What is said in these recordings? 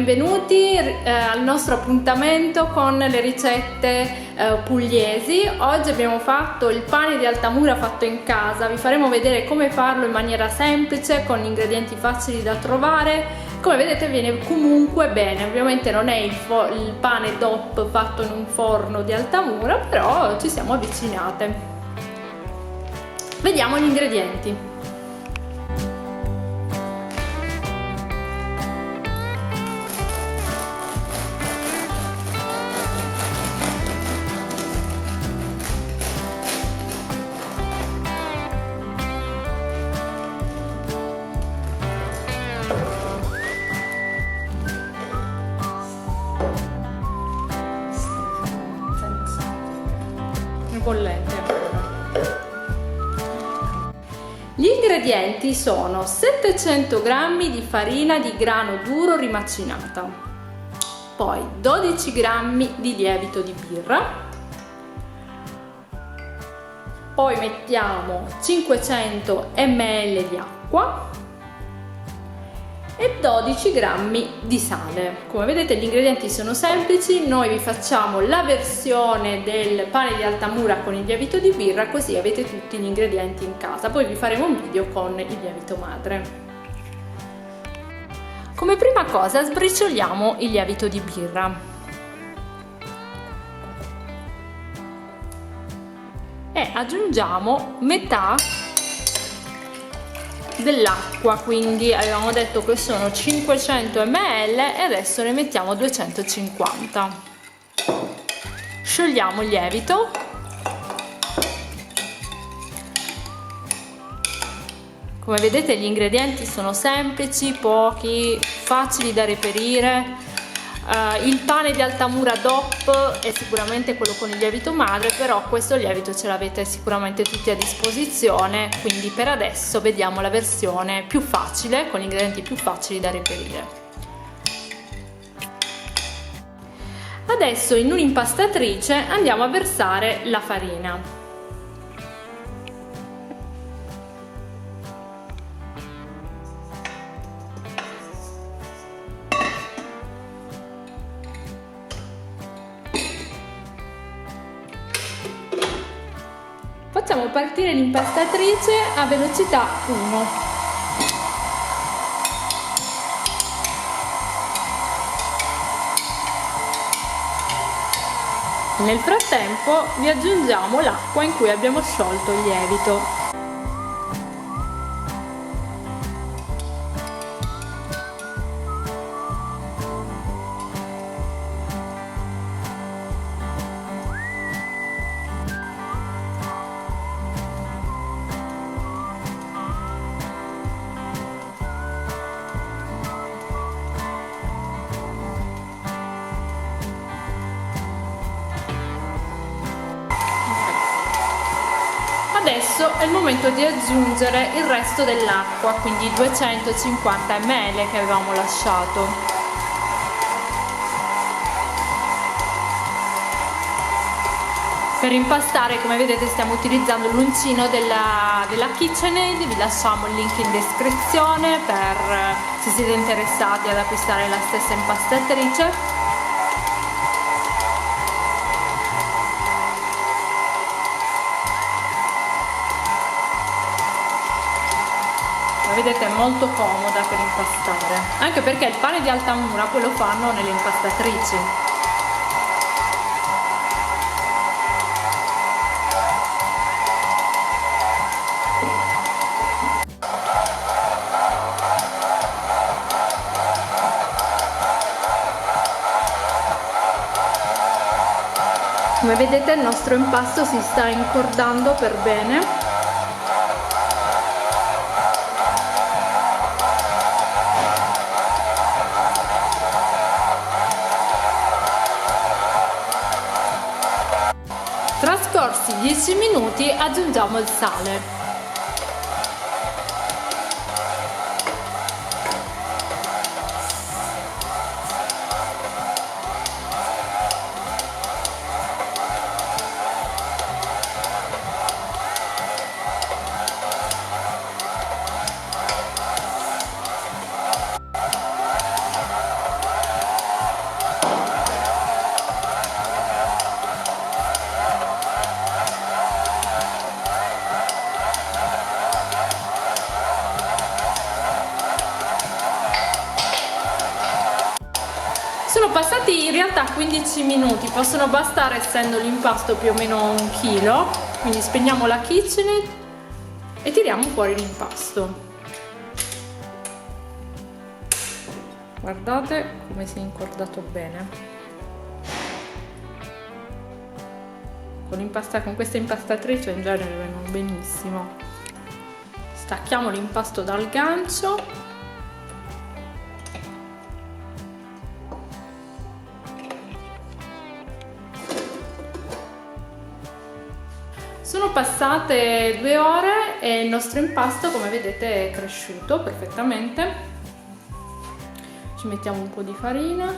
benvenuti al nostro appuntamento con le ricette pugliesi. Oggi abbiamo fatto il pane di Altamura fatto in casa, vi faremo vedere come farlo in maniera semplice con ingredienti facili da trovare. Come vedete viene comunque bene, ovviamente non è il pane DOP fatto in un forno di Altamura, però ci siamo avvicinate. Vediamo gli ingredienti. Bollente ancora. Gli ingredienti sono 700 g di farina di grano duro rimacinata, poi 12 g di lievito di birra, poi mettiamo 500 ml di acqua e 12 g di sale. Come vedete gli ingredienti sono semplici, noi vi facciamo la versione del pane di Altamura con il lievito di birra, così avete tutti gli ingredienti in casa, poi vi faremo un video con il lievito madre. Come prima cosa sbricioliamo il lievito di birra e aggiungiamo metà dell'acqua, quindi avevamo detto che sono 500 ml e adesso ne mettiamo 250. Sciogliamo il lievito, come vedete gli ingredienti sono semplici, pochi, facili da reperire. Il pane di Altamura DOP è sicuramente quello con il lievito madre, però questo lievito ce l'avete sicuramente tutti a disposizione, quindi per adesso vediamo la versione più facile, con gli ingredienti più facili da reperire. Adesso in un'impastatrice andiamo a versare la farina. Facciamo partire l'impastatrice a velocità 1. Nel frattempo vi aggiungiamo l'acqua in cui abbiamo sciolto il lievito. Adesso è il momento di aggiungere il resto dell'acqua, quindi 250 ml che avevamo lasciato. Per impastare, come vedete, stiamo utilizzando l'uncino della KitchenAid, vi lasciamo il link in descrizione per se siete interessati ad acquistare la stessa impastatrice. Vedete è molto comoda per impastare, anche perché il pane di Altamura poi lo fanno nelle impastatrici. Come vedete il nostro impasto si sta incordando per bene. Trascorsi 10 minuti aggiungiamo il sale. Sono passati in realtà 15 minuti, possono bastare essendo l'impasto più o meno 1 chilo, quindi spegniamo la KitchenAid e tiriamo fuori l'impasto. Guardate come si è incordato bene. Con questa impastatrice in genere vengono benissimo. Stacchiamo l'impasto dal gancio. Sono passate 2 ore e il nostro impasto, come vedete, è cresciuto perfettamente. Ci mettiamo un po' di farina.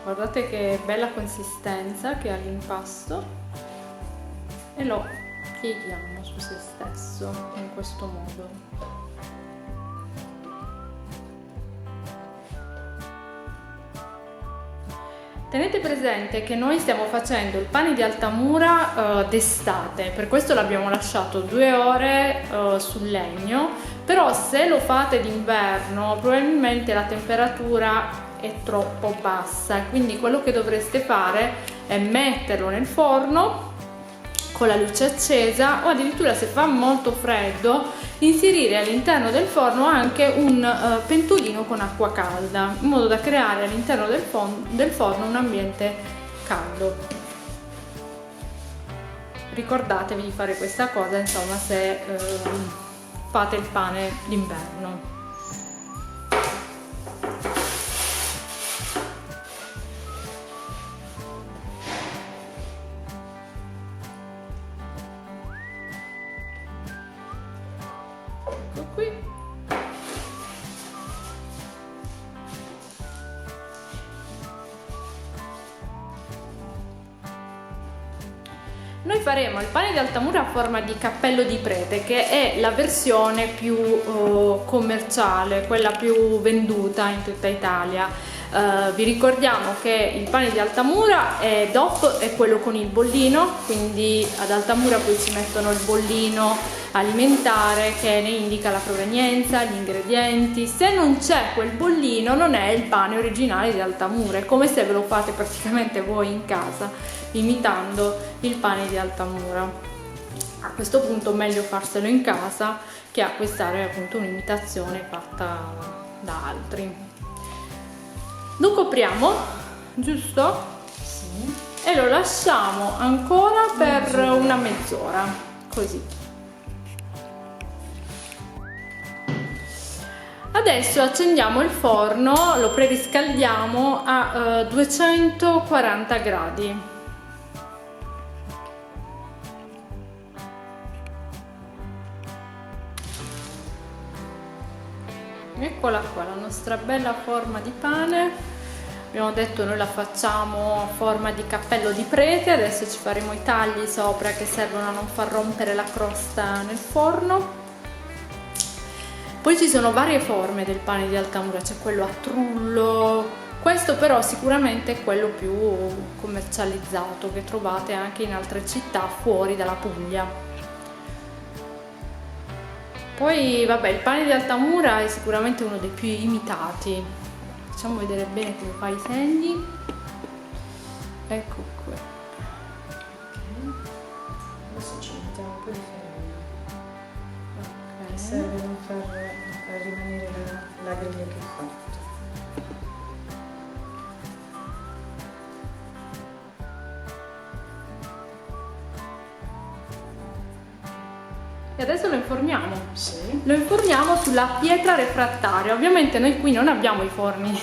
Guardate che bella consistenza che ha l'impasto e lo pieghiamo su se stesso in questo modo. Tenete presente che noi stiamo facendo il pane di Altamura d'estate, per questo l'abbiamo lasciato 2 ore sul legno, però se lo fate d'inverno probabilmente la temperatura è troppo bassa e quindi quello che dovreste fare è metterlo nel forno con la luce accesa o addirittura, se fa molto freddo, inserire all'interno del forno anche un pentolino con acqua calda, in modo da creare all'interno del forno un ambiente caldo. Ricordatevi di fare questa cosa, insomma, se fate il pane d'inverno. Qui noi faremo il pane di Altamura a forma di cappello di prete, che è la versione più commerciale, quella più venduta in tutta Italia. Vi ricordiamo che il pane di Altamura è DOP, è quello con il bollino, quindi ad Altamura poi ci mettono il bollino alimentare che ne indica la provenienza, gli ingredienti. Se non c'è quel bollino non è il pane originale di Altamura, è come se ve lo fate praticamente voi in casa imitando il pane di Altamura. A questo punto meglio farselo in casa che acquistare appunto un'imitazione fatta da altri. Lo copriamo, giusto? Sì. E lo lasciamo ancora per una mezz'ora, così. Adesso accendiamo il forno, lo preriscaldiamo a 240 gradi. Eccola qua, la nostra bella forma di pane. Abbiamo detto noi la facciamo a forma di cappello di prete, adesso ci faremo i tagli sopra che servono a non far rompere la crosta nel forno. Poi ci sono varie forme del pane di Altamura, c'è quello a trullo, questo però sicuramente è quello più commercializzato che trovate anche in altre città fuori dalla Puglia. Poi vabbè, il pane di Altamura è sicuramente uno dei più imitati. Facciamo vedere bene come fa i segni. Ecco qui. Ok. Adesso ci mettiamo un po' di farina. Ok. Serve non far rimanere la griglia che fa. E adesso lo inforniamo. Sì. Lo inforniamo sulla pietra refrattaria. Ovviamente noi qui non abbiamo i forni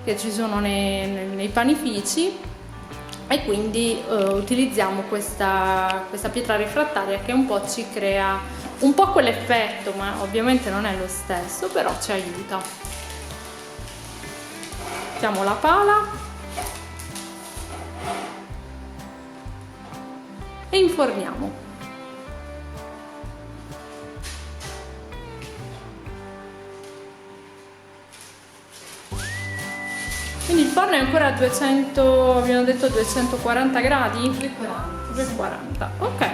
che ci sono nei panifici e quindi utilizziamo questa pietra refrattaria che un po' ci crea un po' quell'effetto, ma ovviamente non è lo stesso, però ci aiuta. Mettiamo la pala e inforniamo. Quindi il forno è ancora a 200, abbiamo detto 240 gradi? 240. 240, ok.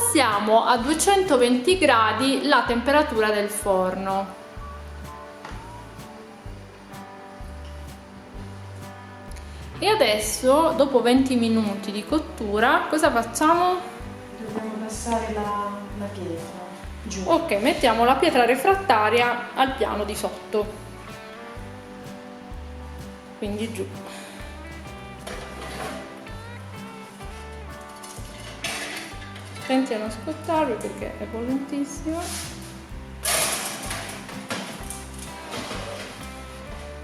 abbassiamo a 220 gradi la temperatura del forno. E adesso, dopo 20 minuti di cottura, cosa facciamo? Dobbiamo passare la pietra giù. Ok, mettiamo la pietra refrattaria al piano di sotto, quindi giù. Attenti a non scottarvi perché è bollentissima.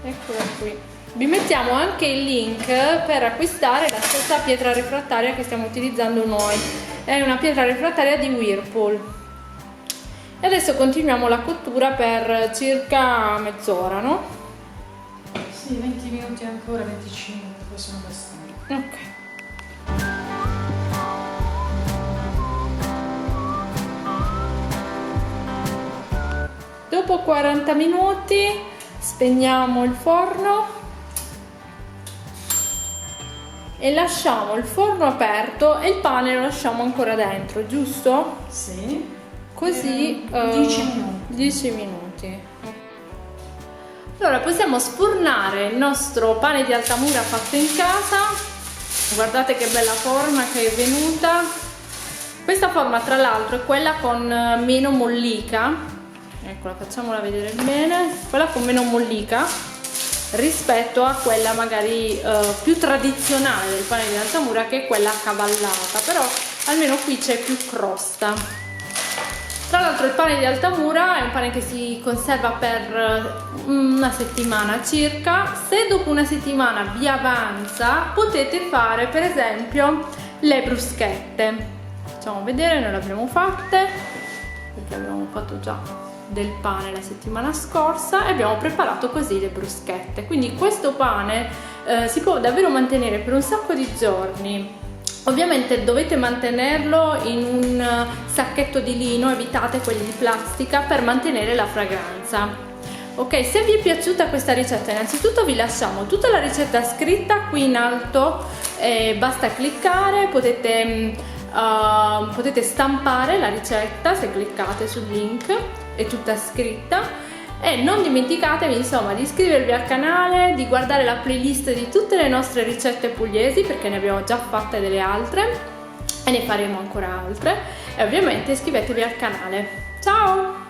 Eccola qui. Vi mettiamo anche il link per acquistare la stessa pietra refrattaria che stiamo utilizzando noi. È una pietra refrattaria di Whirlpool. E adesso continuiamo la cottura per circa mezz'ora, no? Sì, 20 minuti ancora, 25, poi sono bastate. Ok. Dopo 40 minuti spegniamo il forno e lasciamo il forno aperto e il pane lo lasciamo ancora dentro, giusto? Sì. Così 10 minuti. 10 minuti. Allora possiamo sfornare il nostro pane di Altamura fatto in casa. Guardate che bella forma che è venuta. Questa forma tra l'altro è quella con meno mollica. Eccola, facciamola vedere bene. Quella con meno mollica rispetto a quella magari più tradizionale del pane di Altamura, che è quella accavallata, però almeno qui c'è più crosta. Tra l'altro il pane di Altamura è un pane che si conserva per una settimana circa. Se dopo una settimana vi avanza, potete fare per esempio le bruschette. Facciamo vedere, noi le abbiamo fatte perché abbiamo fatto già del pane la settimana scorsa e abbiamo preparato così le bruschette. Quindi questo pane si può davvero mantenere per un sacco di giorni. Ovviamente dovete mantenerlo in un sacchetto di lino, evitate quelli di plastica per mantenere la fragranza. Ok, se vi è piaciuta questa ricetta, innanzitutto vi lasciamo tutta la ricetta scritta qui in alto, basta cliccare, potete stampare la ricetta se cliccate sul link, è tutta scritta. E non dimenticatevi insomma di iscrivervi al canale, di guardare la playlist di tutte le nostre ricette pugliesi, perché ne abbiamo già fatte delle altre e ne faremo ancora altre, e ovviamente iscrivetevi al canale. Ciao!